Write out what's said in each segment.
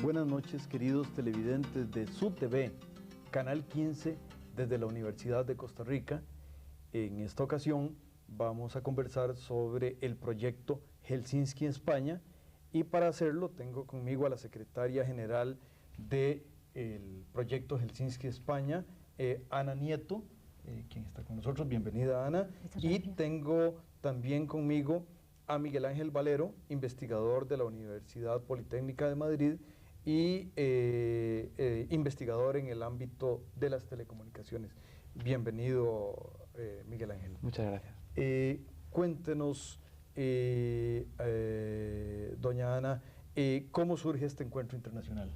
Buenas noches, queridos televidentes de SUTV, Canal 15, desde la Universidad de Costa Rica. En esta ocasión vamos a conversar sobre el proyecto Helsinki España, y para hacerlo tengo conmigo a la secretaria general del proyecto Helsinki España, Ana Nieto, quien está con nosotros. Bienvenida, Ana. Y tengo también conmigo a Miguel Ángel Valero, investigador de la Universidad Politécnica de Madrid y investigador en el ámbito de las telecomunicaciones. Bienvenido, Miguel Ángel. Muchas gracias. Cuéntenos, doña Ana, ¿cómo surge este encuentro internacional?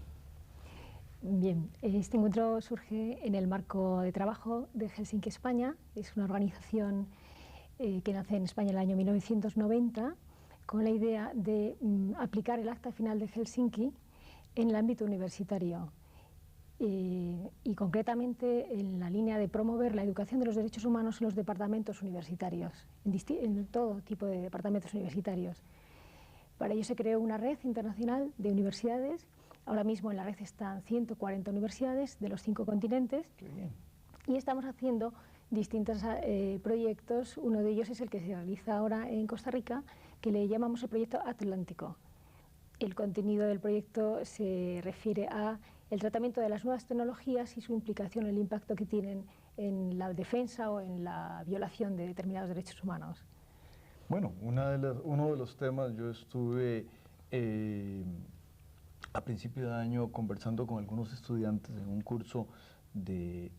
Bien, este encuentro surge en el marco de trabajo de Helsinki España. Es una organización que nace en España en el año 1990 con la idea de aplicar el Acta Final de Helsinki en el ámbito universitario y concretamente en la línea de promover la educación de los derechos humanos en los departamentos universitarios, en todo tipo de departamentos universitarios. Para ello se creó una red internacional de universidades. Ahora mismo en la red están 140 universidades de los 5 continentes. Qué bien. Y estamos haciendo distintos proyectos. Uno de ellos es el que se realiza ahora en Costa Rica, que le llamamos el proyecto Atlántico. El contenido del proyecto se refiere a el tratamiento de las nuevas tecnologías y su implicación, el impacto que tienen en la defensa o en la violación de determinados derechos humanos. Bueno, uno de los temas, yo estuve a principio de año conversando con algunos estudiantes en un curso de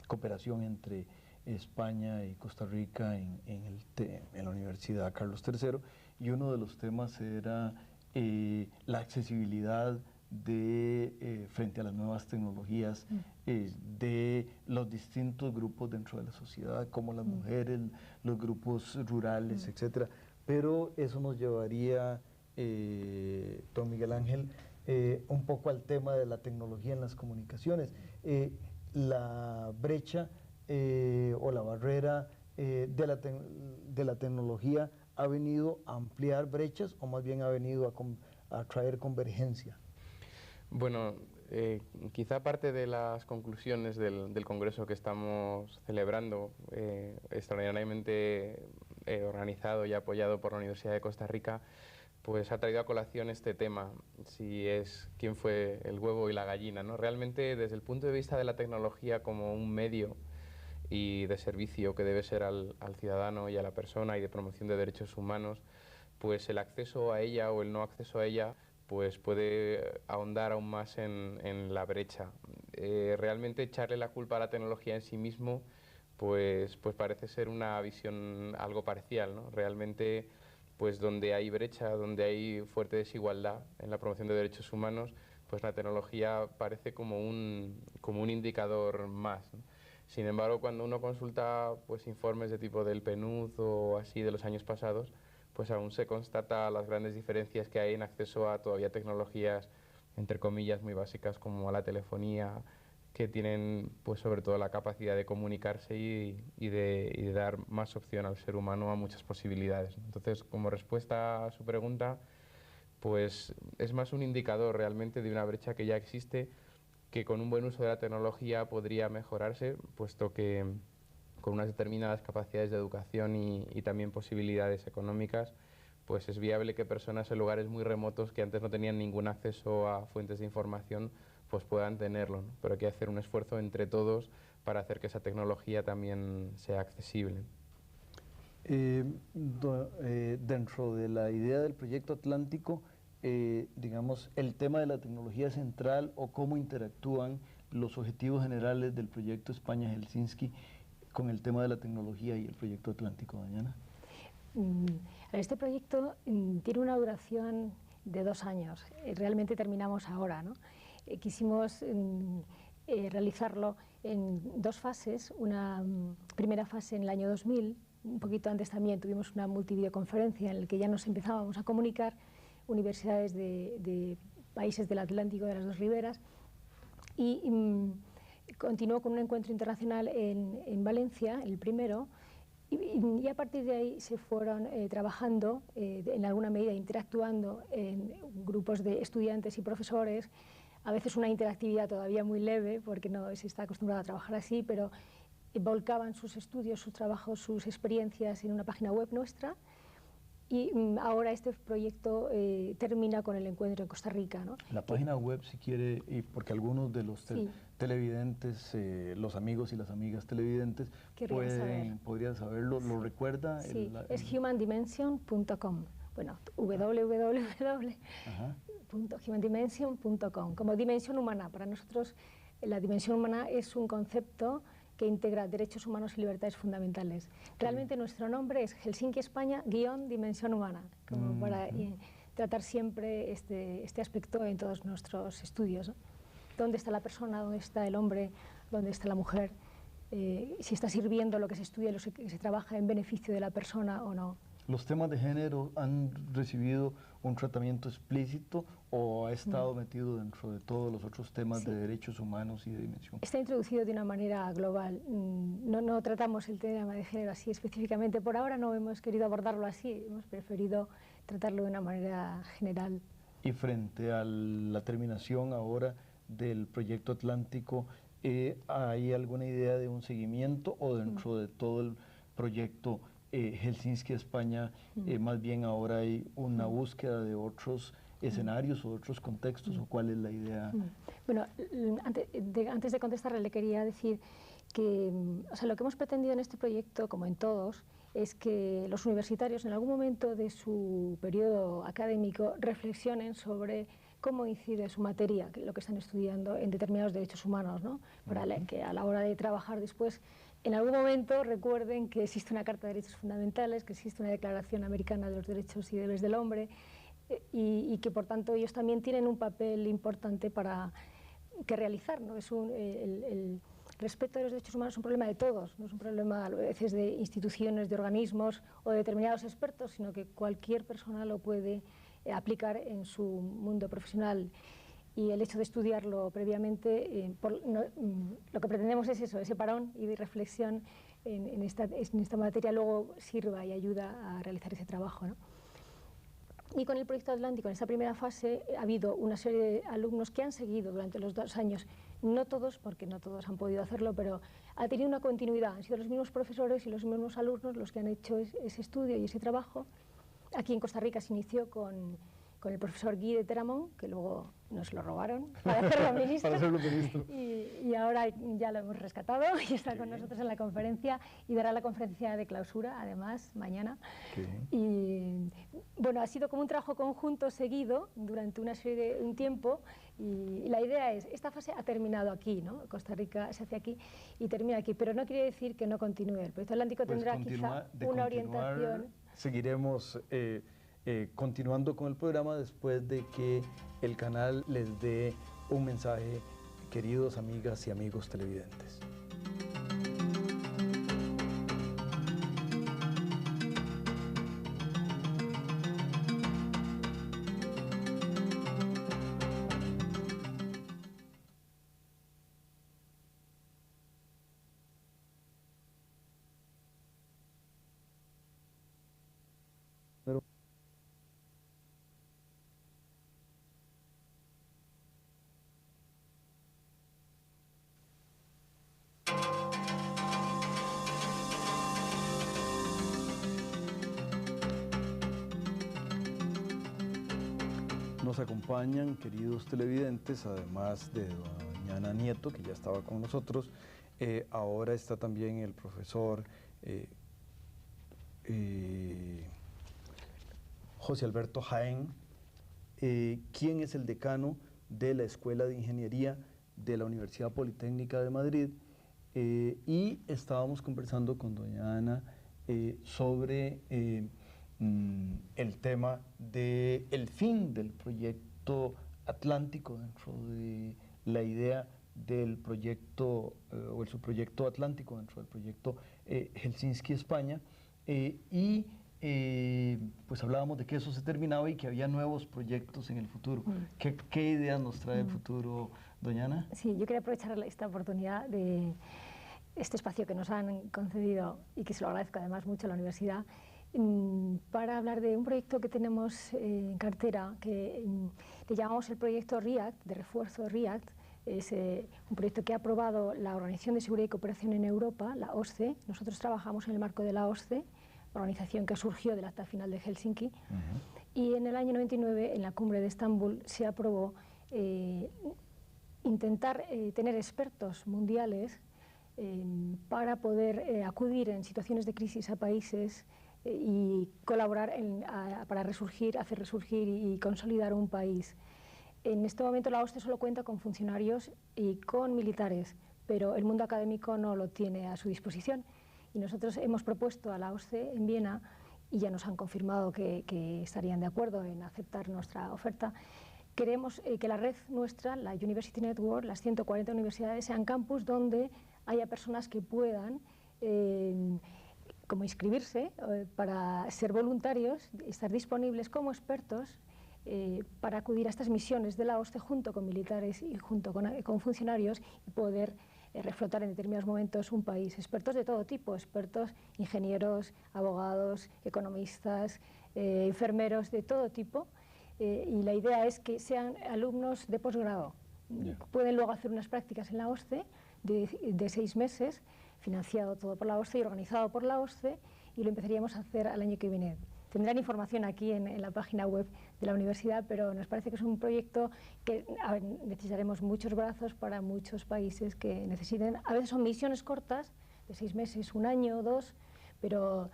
cooperación entre España y Costa Rica en la Universidad Carlos III, y uno de los temas era la accesibilidad frente a las nuevas tecnologías de los distintos grupos dentro de la sociedad, como las mujeres, los grupos rurales, etcétera. Pero eso nos llevaría, don Miguel Ángel, un poco al tema de la tecnología en las comunicaciones. La brecha o la barrera de la tecnología ha venido a ampliar brechas, o más bien ha venido a traer convergencia. Bueno, quizá parte de las conclusiones del congreso que estamos celebrando, extraordinariamente organizado y apoyado por la Universidad de Costa Rica, pues ha traído a colación este tema, quién fue el huevo y la gallina, ¿no? Realmente, desde el punto de vista de la tecnología como un medio y de servicio que debe ser al ciudadano y a la persona, y de promoción de derechos humanos, pues el acceso a ella o el no acceso a ella pues puede ahondar aún más en la brecha. Realmente echarle la culpa a la tecnología en sí mismo pues parece ser una visión algo parcial, ¿no? Realmente, pues donde hay brecha, donde hay fuerte desigualdad en la promoción de derechos humanos, pues la tecnología parece como un indicador más, ¿no? Sin embargo, cuando uno consulta pues informes de tipo del PNUD o así de los años pasados, pues aún se constata las grandes diferencias que hay en acceso a todavía tecnologías, entre comillas, muy básicas como a la telefonía, que tienen pues sobre todo la capacidad de comunicarse y de dar más opción al ser humano a muchas posibilidades. Entonces, como respuesta a su pregunta, pues es más un indicador realmente de una brecha que ya existe, que con un buen uso de la tecnología podría mejorarse, puesto que con unas determinadas capacidades de educación y también posibilidades económicas, pues es viable que personas en lugares muy remotos que antes no tenían ningún acceso a fuentes de información, pues puedan tenerlo, ¿no? Pero hay que hacer un esfuerzo entre todos para hacer que esa tecnología también sea accesible. Dentro de la idea del proyecto Atlántico, digamos, el tema de la tecnología central, o cómo interactúan los objetivos generales del proyecto España Helsinki con el tema de la tecnología y el proyecto Atlántico, doña Ana. Este proyecto tiene una duración de 2 años. Realmente terminamos ahora, ¿no? Quisimos realizarlo en 2 fases. Una primera fase en el año 2000, un poquito antes también tuvimos una multivideoconferencia en la que ya nos empezábamos a comunicar universidades de países del Atlántico, de las 2 riberas, y continuó con un encuentro internacional en Valencia, el primero, Y a partir de ahí se fueron trabajando, en alguna medida interactuando en grupos de estudiantes y profesores, a veces una interactividad todavía muy leve, porque no se está acostumbrado a trabajar así, pero volcaban sus estudios, sus trabajos, sus experiencias en una página web nuestra. Y ahora este proyecto termina con el encuentro en Costa Rica, ¿no? La página web, si quiere, y porque algunos de los televidentes, los amigos y las amigas televidentes, podrían saberlo, ¿lo recuerda? Sí, es humandimension.com. Bueno, www.humandimension.com, como dimensión humana. Para nosotros la dimensión humana es un concepto que integra derechos humanos y libertades fundamentales. Realmente nuestro nombre es Helsinki España Dimensión Humana, como para tratar siempre este aspecto en todos nuestros estudios, ¿no? ¿Dónde está la persona? ¿Dónde está el hombre? ¿Dónde está la mujer? Si está sirviendo lo que se estudia, lo que se trabaja en beneficio de la persona o no. ¿Los temas de género han recibido un tratamiento explícito o ha estado metido dentro de todos los otros temas de derechos humanos y de dimensión? Está introducido de una manera global. No tratamos el tema de género así específicamente. Por ahora no hemos querido abordarlo así, hemos preferido tratarlo de una manera general. Y frente a la terminación ahora del proyecto Atlántico, ¿hay alguna idea de un seguimiento o dentro de todo el proyecto Helsinki España, más bien ahora hay una búsqueda de otros escenarios o otros contextos, o cuál es la idea? Bueno, antes de contestarle le quería decir que lo que hemos pretendido en este proyecto, como en todos, es que los universitarios en algún momento de su periodo académico reflexionen sobre cómo incide su materia, lo que están estudiando, en determinados derechos humanos, ¿no? Para que a la hora de trabajar después, en algún momento recuerden que existe una Carta de Derechos Fundamentales, que existe una Declaración Americana de los Derechos y Deberes del Hombre, y que por tanto ellos también tienen un papel importante que realizar, ¿no? El respeto de los derechos humanos es un problema de todos, no es un problema a veces de instituciones, de organismos o de determinados expertos, sino que cualquier persona lo puede aplicar en su mundo profesional. Y el hecho de estudiarlo previamente, lo que pretendemos es eso, ese parón y de reflexión en esta materia luego sirva y ayuda a realizar ese trabajo, ¿no? Y con el proyecto Atlántico, en esta primera fase, ha habido una serie de alumnos que han seguido durante los 2 años, no todos, porque no todos han podido hacerlo, pero ha tenido una continuidad, han sido los mismos profesores y los mismos alumnos los que han hecho ese estudio y ese trabajo. Aquí en Costa Rica se inició con el profesor Guy de Teramont, que luego nos lo robaron para hacerlo ministro. Y ahora ya lo hemos rescatado y está con nosotros en la conferencia y dará la conferencia de clausura, además, mañana. Y bueno, ha sido como un trabajo conjunto seguido durante un tiempo, y la idea es, esta fase ha terminado aquí, ¿no? Costa Rica se hace aquí y termina aquí, pero no quiere decir que no continúe. El proyecto Atlántico tendrá quizá una orientación. Seguiremos continuando con el programa después de que el canal les dé un mensaje, queridos amigas y amigos televidentes. Nos acompañan, queridos televidentes, además de doña Ana Nieto, que ya estaba con nosotros, ahora está también el profesor José Alberto Jaén, quien es el decano de la Escuela de Ingeniería de la Universidad Politécnica de Madrid, y estábamos conversando con doña Ana sobre el tema del fin del proyecto Atlántico dentro de la idea del proyecto o el subproyecto Atlántico dentro del proyecto Helsinki España, y pues hablábamos de que eso se terminaba y que había nuevos proyectos en el futuro. ¿Qué ideas nos trae el futuro, doña Ana? Sí, yo quería aprovechar esta oportunidad este espacio que nos han concedido y que se lo agradezco además mucho a la universidad, para hablar de un proyecto que tenemos en cartera, que le llamamos el proyecto REACT, de refuerzo REACT. Es un proyecto que ha aprobado la Organización de Seguridad y Cooperación en Europa, la OSCE. Nosotros trabajamos en el marco de la OSCE, organización que surgió del Acta Final de Helsinki. Y en el año 99, en la cumbre de Estambul, se aprobó intentar tener expertos mundiales para poder acudir en situaciones de crisis a países y colaborar para resurgir, hacer resurgir y consolidar un país. En este momento la OSCE solo cuenta con funcionarios y con militares, pero el mundo académico no lo tiene a su disposición. Y nosotros hemos propuesto a la OSCE en Viena, y ya nos han confirmado que estarían de acuerdo en aceptar nuestra oferta. Queremos que la red nuestra, la University Network, las 140 universidades, sean campus donde haya personas que puedan como inscribirse para ser voluntarios, estar disponibles como expertos para acudir a estas misiones de la OSCE junto con militares y junto con funcionarios y poder reflotar en determinados momentos un país. Expertos de todo tipo, expertos, ingenieros, abogados, economistas, enfermeros, de todo tipo. Y la idea es que sean alumnos de posgrado. Pueden luego hacer unas prácticas en la OSCE de 6 meses, financiado todo por la OSCE y organizado por la OSCE, y lo empezaríamos a hacer al año que viene. Tendrán información aquí en la página web de la universidad, pero nos parece que es un proyecto que necesitaremos muchos brazos para muchos países que necesiten. A veces son misiones cortas, de 6 meses, 1 año, 2, pero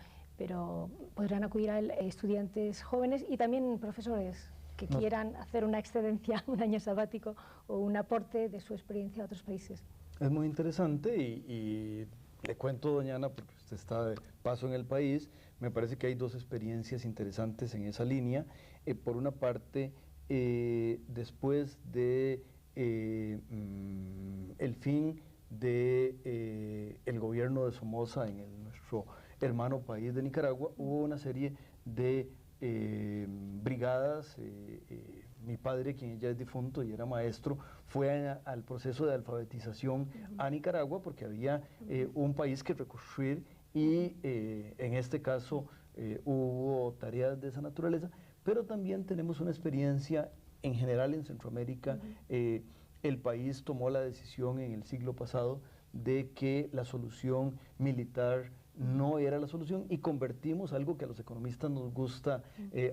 podrán acudir a él estudiantes jóvenes y también profesores que quieran hacer una excedencia, un año sabático o un aporte de su experiencia a otros países. Es muy interesante y le cuento, doña Ana, porque usted está de paso en el país, me parece que hay 2 experiencias interesantes en esa línea. Por una parte, después de el fin de el gobierno de Somoza en nuestro hermano país de Nicaragua, hubo una serie de brigadas. Mi padre, quien ya es difunto y era maestro, fue al proceso de alfabetización a Nicaragua porque había un país que reconstruir y en este caso hubo tareas de esa naturaleza, pero también tenemos una experiencia en general en Centroamérica. El país tomó la decisión en el siglo pasado de que la solución militar no era la solución y convertimos algo que a los economistas nos gusta.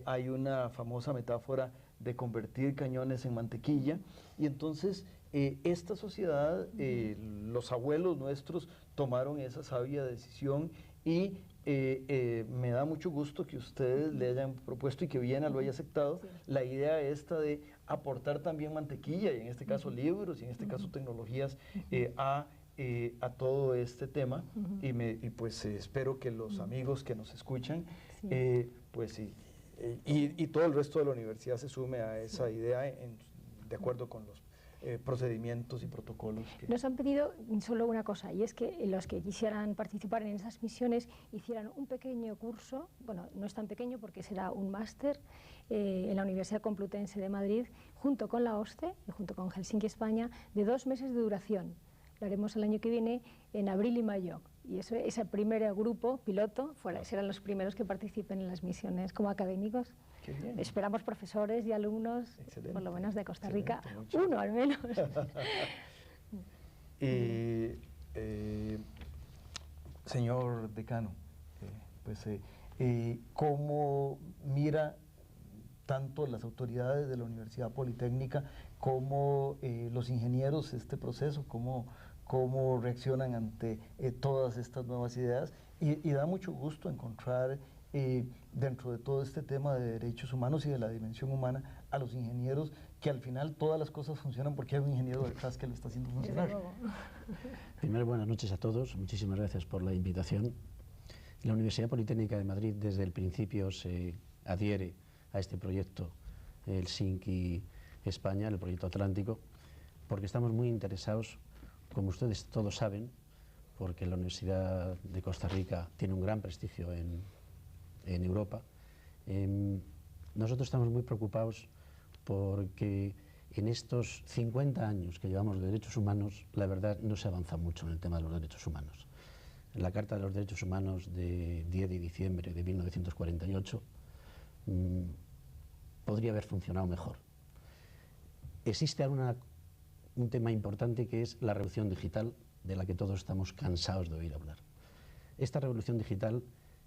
Hay una famosa metáfora de convertir cañones en mantequilla, y entonces esta sociedad, los abuelos nuestros tomaron esa sabia decisión y me da mucho gusto que ustedes le hayan propuesto y que Viena lo haya aceptado, la idea esta de aportar también mantequilla, y en este caso libros, y en este caso tecnologías, a todo este tema, y pues espero que los amigos que nos escuchan, pues y todo el resto de la universidad se sume a esa idea de acuerdo con los procedimientos y protocolos. Nos han pedido solo una cosa, y es que los que quisieran participar en esas misiones hicieran un pequeño curso, bueno, no es tan pequeño porque será un máster en la Universidad Complutense de Madrid, junto con la OSCE y junto con Helsinki España, de 2 meses de duración. Lo haremos el año que viene, en abril y mayo. Y ese primer grupo piloto serán los primeros que participen en las misiones como académicos. Esperamos profesores y alumnos, excelente, por lo menos de Costa Rica, uno al menos. Señor decano, ¿cómo mira tanto las autoridades de la Universidad Politécnica como los ingenieros este proceso? ¿Cómo reaccionan ante todas estas nuevas ideas? Y da mucho gusto encontrar dentro de todo este tema de derechos humanos y de la dimensión humana a los ingenieros, que al final todas las cosas funcionan porque hay un ingeniero detrás que lo está haciendo funcionar. Primero, buenas noches a todos, muchísimas gracias por la invitación. La Universidad Politécnica de Madrid desde el principio se adhiere a este proyecto, el Helsinki España, el proyecto Atlántico, porque estamos muy interesados, como ustedes todos saben, porque la Universidad de Costa Rica tiene un gran prestigio en Europa. Nosotros estamos muy preocupados porque en estos 50 años que llevamos de derechos humanos, la verdad no se avanza mucho en el tema de los derechos humanos. En la Carta de los Derechos Humanos de 10 de diciembre de 1948 podría haber funcionado mejor. Existe un tema importante que es la revolución digital, de la que todos estamos cansados de oír hablar. Esta revolución digital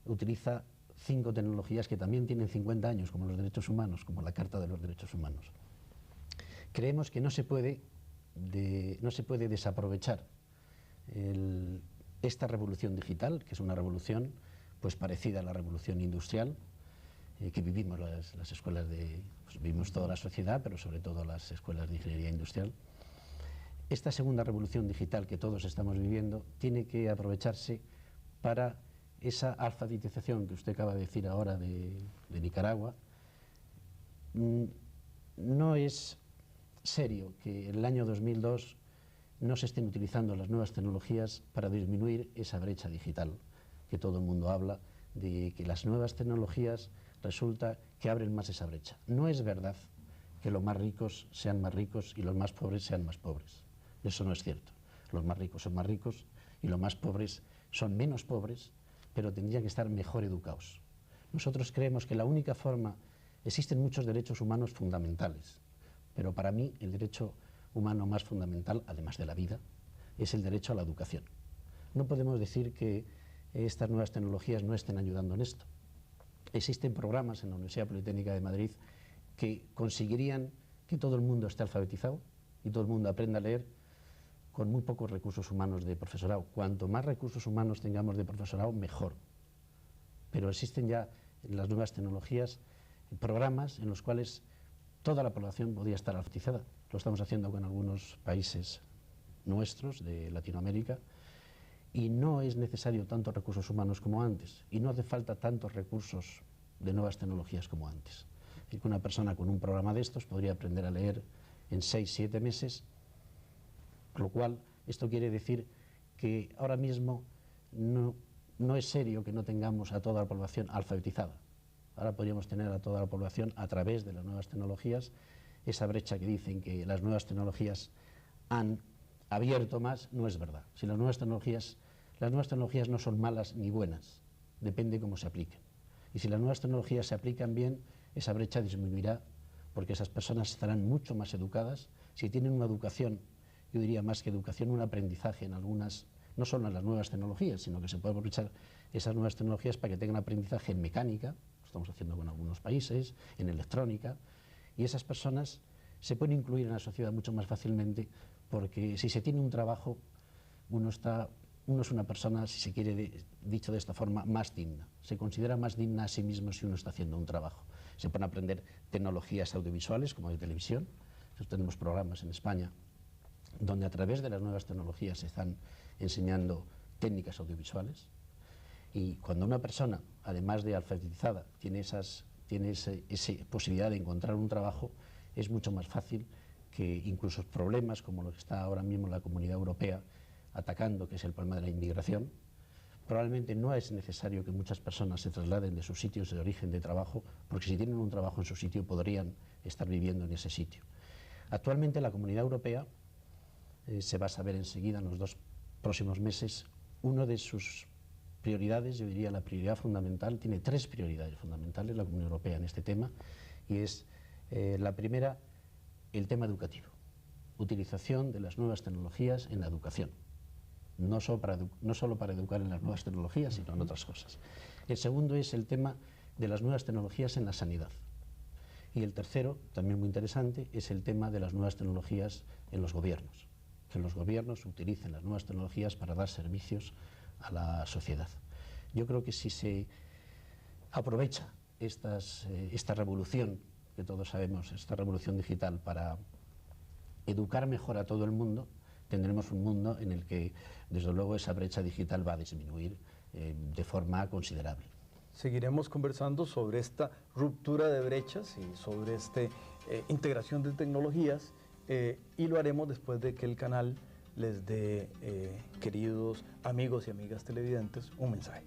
utiliza 5 tecnologías que también tienen 50 años, como los derechos humanos, como la Carta de los Derechos Humanos. Creemos que no se puede desaprovechar esta revolución digital, que es una revolución pues parecida a la revolución industrial, que vivimos las escuelas vivimos toda la sociedad, pero sobre todo las escuelas de ingeniería industrial. Esta segunda revolución digital que todos estamos viviendo tiene que aprovecharse para esa alfabetización que usted acaba de decir ahora de Nicaragua. No es serio que en el año 2002 no se estén utilizando las nuevas tecnologías para disminuir esa brecha digital, que todo el mundo habla, de que las nuevas tecnologías resulta que abren más esa brecha. No es verdad que los más ricos sean más ricos y los más pobres sean más pobres. Eso no es cierto. Los más ricos son más ricos y los más pobres son menos pobres, pero tendrían que estar mejor educados. Nosotros creemos que la única forma, existen muchos derechos humanos fundamentales, pero para mí el derecho humano más fundamental, además de la vida, es el derecho a la educación. No podemos decir que estas nuevas tecnologías no estén ayudando en esto. Existen programas en la Universidad Politécnica de Madrid que conseguirían que todo el mundo esté alfabetizado y todo el mundo aprenda a leer con muy pocos recursos humanos de profesorado. Cuanto más recursos humanos tengamos de profesorado, mejor. Pero existen ya en las nuevas tecnologías programas en los cuales toda la población podría estar alfabetizada. Lo estamos haciendo con algunos países nuestros de Latinoamérica y no es necesario tantos recursos humanos como antes y no hace falta tantos recursos de nuevas tecnologías como antes. Es decir, que una persona con un programa de estos podría aprender a leer en 6-7 meses, por lo cual esto quiere decir que ahora mismo no es serio que no tengamos a toda la población alfabetizada. Ahora podríamos tener a toda la población a través de las nuevas tecnologías. Esa brecha que dicen que las nuevas tecnologías han abierto más, no es verdad. Si las nuevas tecnologías no son malas ni buenas, depende cómo se apliquen. Y si las nuevas tecnologías se aplican bien, esa brecha disminuirá porque esas personas estarán mucho más educadas. Si tienen una educación, yo diría más que educación, un aprendizaje en algunas, no solo en las nuevas tecnologías, sino que se puede aprovechar esas nuevas tecnologías para que tengan aprendizaje en mecánica, lo estamos haciendo con algunos países, en electrónica, y esas personas se pueden incluir en la sociedad mucho más fácilmente porque si se tiene un trabajo, uno es una persona, si se quiere, dicho de esta forma, más digna. Se considera más digna a sí mismo si uno está haciendo un trabajo. Se pueden aprender tecnologías audiovisuales, como de televisión. Nosotros tenemos programas en España donde a través de las nuevas tecnologías se están enseñando técnicas audiovisuales. Y cuando una persona, además de alfabetizada, tiene esa posibilidad de encontrar un trabajo, es mucho más fácil que incluso problemas como los que está ahora mismo la Comunidad Europea atacando, que es el problema de la inmigración, probablemente no es necesario que muchas personas se trasladen de sus sitios de origen de trabajo, porque si tienen un trabajo en su sitio podrían estar viviendo en ese sitio. Actualmente la Comunidad Europea, se va a saber enseguida en los 2 próximos meses, una de sus prioridades, yo diría la prioridad fundamental, tiene 3 prioridades fundamentales la Comunidad Europea en este tema, y es la primera, el tema educativo, utilización de las nuevas tecnologías en la educación, no solo para educar en las nuevas tecnologías, sino en otras cosas. El segundo es el tema de las nuevas tecnologías en la sanidad. Y el tercero, también muy interesante, es el tema de las nuevas tecnologías en los gobiernos, que los gobiernos utilicen las nuevas tecnologías para dar servicios a la sociedad. Yo creo que si se aprovecha esta revolución, que todos sabemos, esta revolución digital, para educar mejor a todo el mundo, tendremos un mundo en el que, desde luego, esa brecha digital va a disminuir de forma considerable. Seguiremos conversando sobre esta ruptura de brechas y sobre esta integración de tecnologías y lo haremos después de que el canal les dé, queridos amigos y amigas televidentes, un mensaje.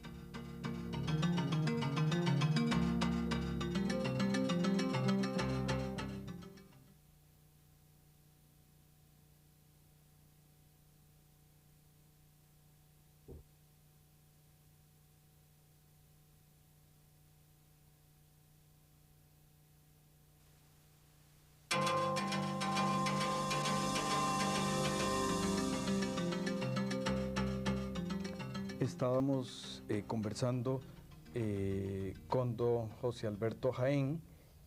Estábamos conversando con don José Alberto Jaén,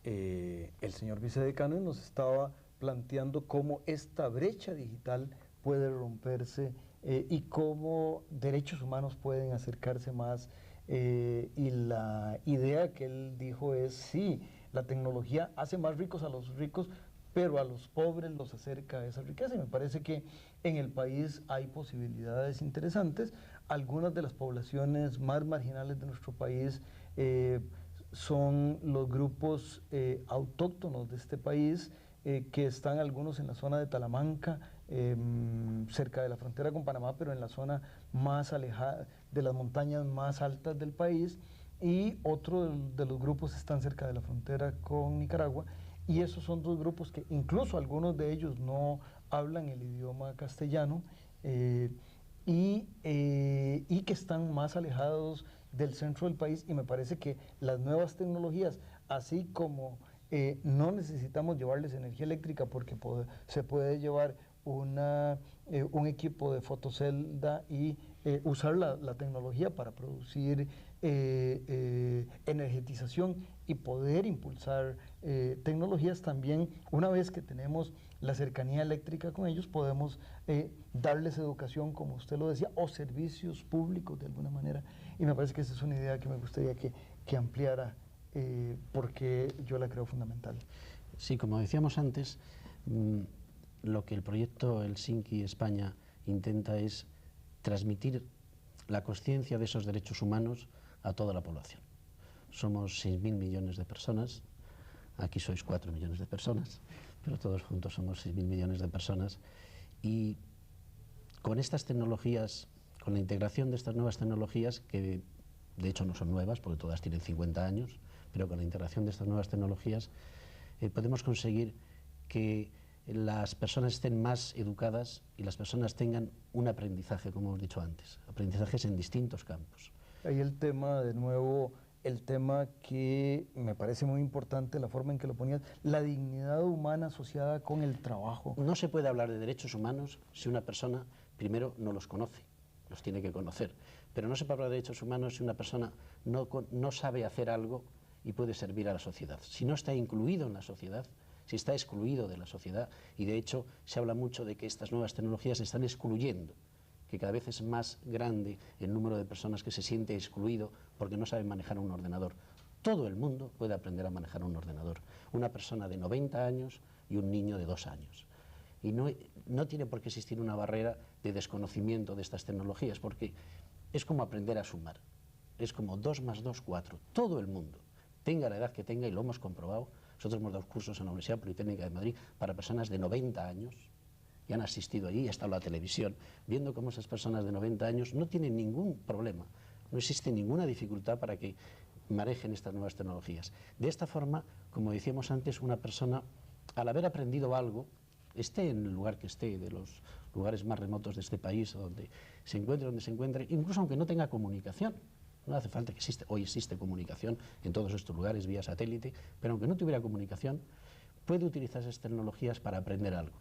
el señor vicedecano, y nos estaba planteando cómo esta brecha digital puede romperse y cómo derechos humanos pueden acercarse más. Y la idea que él dijo es, sí, la tecnología hace más ricos a los ricos, pero a los pobres los acerca a esa riqueza. Y me parece que en el país hay posibilidades interesantes. Algunas de las poblaciones más marginales de nuestro país son los grupos autóctonos de este país, que están algunos en la zona de Talamanca, cerca de la frontera con Panamá, pero en la zona más alejada, de las montañas más altas del país, y otro de los grupos están cerca de la frontera con Nicaragua, y esos son dos grupos que incluso algunos de ellos no hablan el idioma castellano, y que están más alejados del centro del país, y me parece que las nuevas tecnologías, así como no necesitamos llevarles energía eléctrica porque se puede llevar un equipo de fotocelda y usar la tecnología para producir energetización y poder impulsar tecnologías. También, una vez que tenemos la cercanía eléctrica con ellos, podemos darles educación, como usted lo decía, o servicios públicos de alguna manera. Y me parece que esa es una idea que me gustaría que ampliara, porque yo la creo fundamental. Sí, como decíamos antes, lo que el proyecto Helsinki España intenta es transmitir la conciencia de esos derechos humanos a toda la población. Somos 6.000 millones de personas, aquí sois 4 millones de personas, pero todos juntos somos 6.000 millones de personas, y con estas tecnologías, con la integración de estas nuevas tecnologías, que de hecho no son nuevas porque todas tienen 50 años, pero con la integración de estas nuevas tecnologías podemos conseguir que las personas estén más educadas y las personas tengan un aprendizaje, como hemos dicho antes, aprendizajes en distintos campos. Ahí el tema, de nuevo, el tema que me parece muy importante, la forma en que lo ponías, la dignidad humana asociada con el trabajo. No se puede hablar de derechos humanos si una persona primero no los conoce, los tiene que conocer, pero no se puede hablar de derechos humanos si una persona no sabe hacer algo y puede servir a la sociedad. Si no está incluido en la sociedad, si está excluido de la sociedad, y de hecho se habla mucho de que estas nuevas tecnologías están excluyendo, que cada vez es más grande el número de personas que se siente excluido porque no saben manejar un ordenador. Todo el mundo puede aprender a manejar un ordenador, una persona de 90 años y un niño de 2 años. Y no tiene por qué existir una barrera de desconocimiento de estas tecnologías, porque es como aprender a sumar, es como 2 más 2, 4, todo el mundo, tenga la edad que tenga, y lo hemos comprobado. Nosotros hemos dado cursos en la Universidad Politécnica de Madrid para personas de 90 años, y han asistido allí, y ha estado la televisión, viendo cómo esas personas de 90 años no tienen ningún problema, no existe ninguna dificultad para que manejen estas nuevas tecnologías. De esta forma, como decíamos antes, una persona, al haber aprendido algo, esté en el lugar que esté, de los lugares más remotos de este país, donde se encuentre, incluso aunque no tenga comunicación, no hace falta que hoy existe comunicación en todos estos lugares vía satélite, pero aunque no tuviera comunicación, puede utilizar esas tecnologías para aprender algo.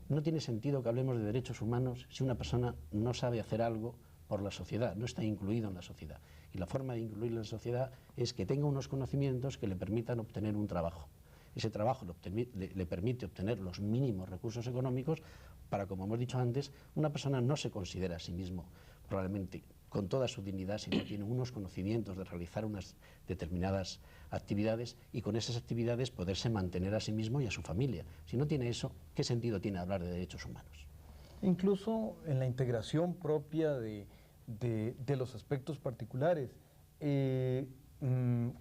No tiene sentido que hablemos de derechos humanos si una persona no sabe hacer algo por la sociedad, no está incluido en la sociedad. Y la forma de incluirlo en la sociedad es que tenga unos conocimientos que le permitan obtener un trabajo. Ese trabajo le permite obtener los mínimos recursos económicos para, como hemos dicho antes, una persona no se considera a sí mismo probablemente con toda su dignidad si no tiene unos conocimientos de realizar unas determinadas actividades, y con esas actividades poderse mantener a sí mismo y a su familia. Si no tiene eso, ¿qué sentido tiene hablar de derechos humanos? Incluso en la integración propia de los aspectos particulares.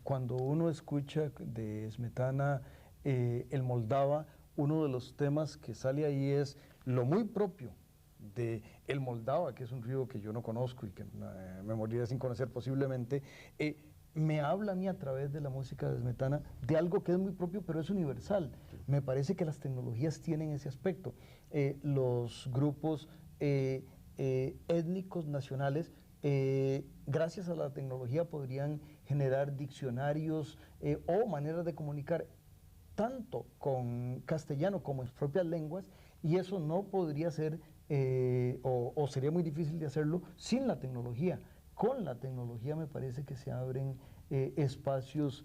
Cuando uno escucha de Smetana el Moldava, uno de los temas que sale ahí es lo muy propio de el Moldava, que es un río que yo no conozco y que me moriría sin conocer posiblemente. Me habla a mí a través de la música de Smetana de algo que es muy propio, pero es universal. Me parece que las tecnologías tienen ese aspecto. Los grupos étnicos nacionales, gracias a la tecnología, podrían generar diccionarios o maneras de comunicar tanto con castellano como en sus propias lenguas, y eso no podría ser o sería muy difícil de hacerlo sin la tecnología. Con la tecnología me parece que se abren espacios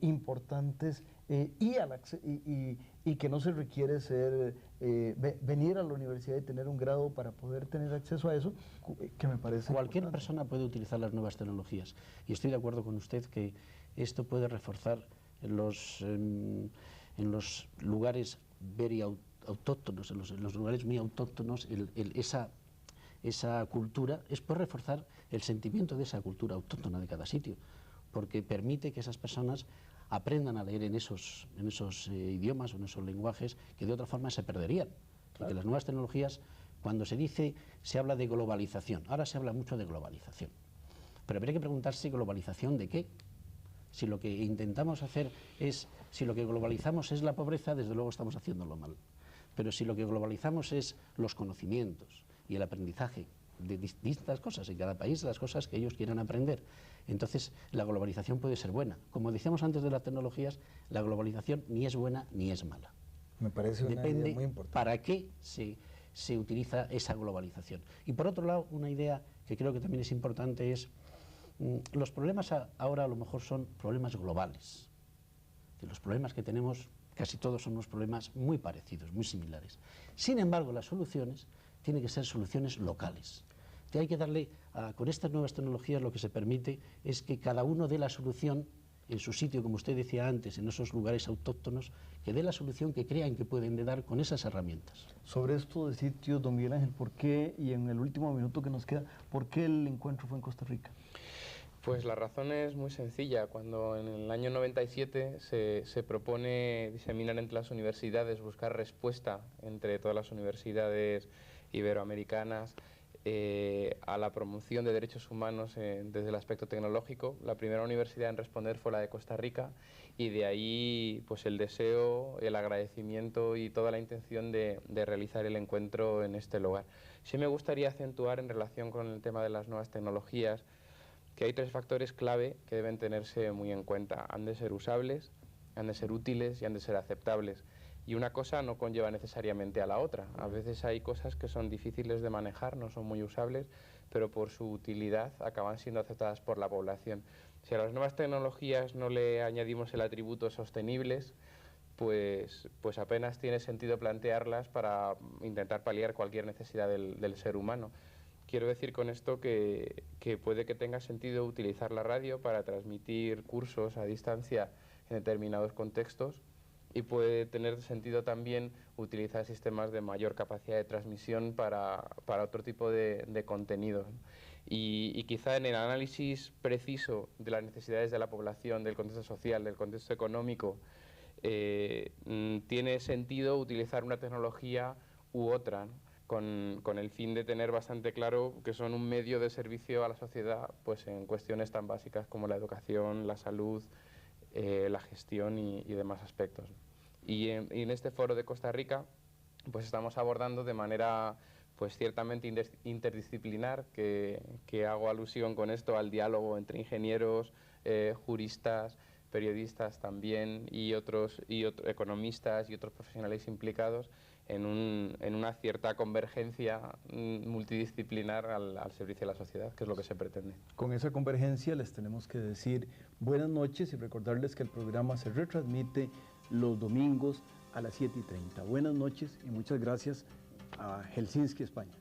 importantes y que no se requiere venir a la universidad y tener un grado para poder tener acceso a eso, que me parece Cualquier importante. persona puede utilizar las nuevas tecnologías y estoy de acuerdo con usted que esto puede reforzar en los lugares very autóctonos, en los lugares muy autóctonos, esa cultura, puede reforzar el sentimiento de esa cultura autóctona de cada sitio, porque permite que esas personas aprendan a leer en esos idiomas o en esos lenguajes que de otra forma se perderían. Claro. Y que las nuevas tecnologías, cuando se habla de globalización, ahora se habla mucho de globalización, pero habría que preguntarse globalización de qué. Si lo que intentamos hacer si lo que globalizamos es la pobreza, desde luego estamos haciéndolo mal. Pero si lo que globalizamos es los conocimientos y el aprendizaje de distintas cosas, en cada país las cosas que ellos quieran aprender, entonces la globalización puede ser buena. Como decíamos antes de las tecnologías, la globalización ni es buena ni es mala. Me parece una idea muy importante. Para qué se utiliza esa globalización. Y por otro lado, una idea que creo que también es importante es los problemas ahora a lo mejor son problemas globales. Los problemas que tenemos casi todos son unos problemas muy parecidos, muy similares. Sin embargo, las soluciones tienen que ser soluciones locales. Hay que darle, con estas nuevas tecnologías lo que se permite es que cada uno dé la solución en su sitio, como usted decía antes, en esos lugares autóctonos, que dé la solución que crean que pueden dar con esas herramientas. Sobre esto de sitios, don Miguel Ángel, ¿por qué, y en el último minuto que nos queda, por qué el encuentro fue en Costa Rica? Pues la razón es muy sencilla. Cuando en el año 97 se propone diseminar entre las universidades, buscar respuesta entre todas las universidades iberoamericanas a la promoción de derechos humanos desde el aspecto tecnológico, la primera universidad en responder fue la de Costa Rica, y de ahí pues el deseo, el agradecimiento y toda la intención de realizar el encuentro en este lugar. Sí me gustaría acentuar en relación con el tema de las nuevas tecnologías que hay tres factores clave que deben tenerse muy en cuenta. Han de ser usables, han de ser útiles y han de ser aceptables. Y una cosa no conlleva necesariamente a la otra. A veces hay cosas que son difíciles de manejar, no son muy usables, pero por su utilidad acaban siendo aceptadas por la población. Si a las nuevas tecnologías no le añadimos el atributo sostenibles, pues apenas tiene sentido plantearlas para intentar paliar cualquier necesidad del ser humano. Quiero decir con esto que puede que tenga sentido utilizar la radio para transmitir cursos a distancia en determinados contextos, y puede tener sentido también utilizar sistemas de mayor capacidad de transmisión para otro tipo de contenidos. Y quizá en el análisis preciso de las necesidades de la población, del contexto social, del contexto económico, tiene sentido utilizar una tecnología u otra, ¿no? Con el fin de tener bastante claro que son un medio de servicio a la sociedad, pues en cuestiones tan básicas como la educación, la salud, la gestión y demás aspectos. Y en este foro de Costa Rica pues estamos abordando de manera pues ciertamente interdisciplinar, que hago alusión con esto al diálogo entre ingenieros, juristas, periodistas también y otros economistas y otros profesionales implicados en una cierta convergencia multidisciplinar al servicio de la sociedad, que es lo que se pretende. Con esa convergencia les tenemos que decir buenas noches y recordarles que el programa se retransmite los domingos a las 7:30. Buenas noches y muchas gracias a Helsinki, España.